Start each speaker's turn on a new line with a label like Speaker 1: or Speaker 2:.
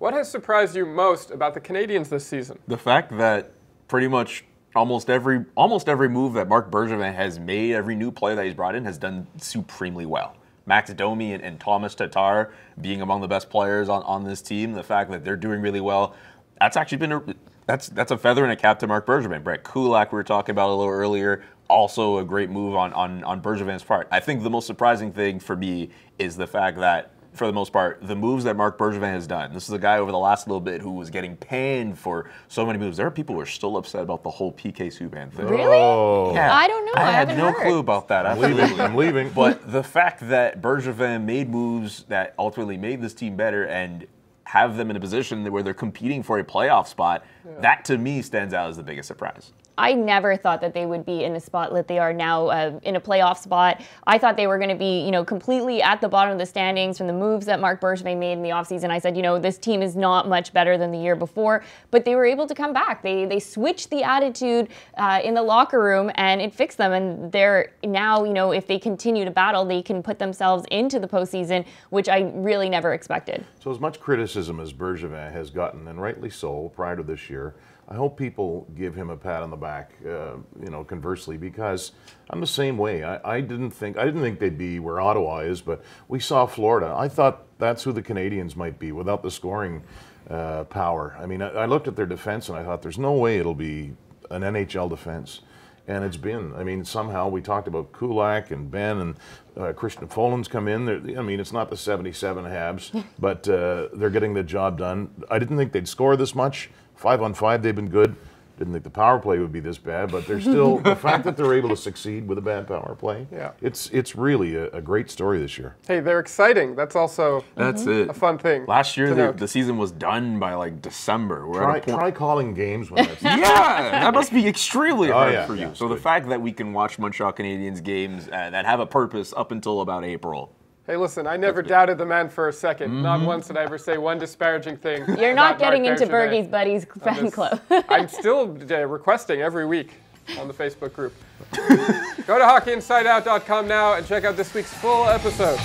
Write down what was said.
Speaker 1: What has surprised you most about the Canadiens this season?
Speaker 2: The fact that pretty much almost every move that Marc Bergevin has made, every new player that he's brought in has done supremely well. Max Domi and Thomas Tatar being among the best players on this team, the fact that they're doing really well, that's actually been that's a feather in a cap to Marc Bergevin. Brett Kulak, we were talking about a little earlier, also a great move on Bergevin's part. I think the most surprising thing for me is the fact that, for the most part, the moves that Marc Bergevin has done. This is a guy over the last little bit who was getting panned for so many moves. There are people who are still upset about the whole PK Subban thing.
Speaker 3: Really?
Speaker 2: Yeah.
Speaker 3: I don't know. I
Speaker 2: had
Speaker 3: haven't
Speaker 2: no
Speaker 3: heard.
Speaker 2: clue about that.
Speaker 4: I'm leaving.
Speaker 2: But the fact that Bergevin made moves that ultimately made this team better and have them in a position where they're competing for a playoff spot, that to me stands out as the biggest surprise.
Speaker 3: I never thought that they would be in a spot that they are now, in a playoff spot. I thought they were going to be, completely at the bottom of the standings from the moves that Marc Bergevin made in the offseason. I said, this team is not much better than the year before, but they were able to come back. They switched the attitude in the locker room, and it fixed them. And they're now, if they continue to battle, they can put themselves into the postseason, which I really never expected.
Speaker 4: So as much criticism as Bergevin has gotten, and rightly so, prior to this year, I hope people give him a pat on the back, conversely, because I'm the same way. I didn't think they'd be where Ottawa is, but we saw Florida. I thought that's who the Canadiens might be without the scoring power. I mean, I looked at their defense and I thought there's no way it'll be an NHL defense. And it's been. I mean, somehow we talked about Kulak and Ben and Christian Folan's come in. It's not the 77 Habs, but they're getting the job done. I didn't think they'd score this much. 5-on-5, they've been good. Didn't think the power play would be this bad, but they're still, the fact that they're able to succeed with a bad power play, it's really a great story this year.
Speaker 1: Hey, they're exciting. That's also a fun thing.
Speaker 2: Last year, the season was done by December.
Speaker 4: Try calling games when that's
Speaker 2: that must be extremely hard for you.
Speaker 4: Yeah,
Speaker 2: so the fact that we can watch Montreal Canadiens games that have a purpose up until about April.
Speaker 1: Hey, listen, I never doubted the man for a second. Not once did I ever say one disparaging thing.
Speaker 3: You're not
Speaker 1: about
Speaker 3: getting
Speaker 1: Marc
Speaker 3: into
Speaker 1: Bergevin
Speaker 3: Bergie's Buddies fan club.
Speaker 1: I'm still requesting every week on the Facebook group. Go to hockeyinsideout.com now and check out this week's full episode.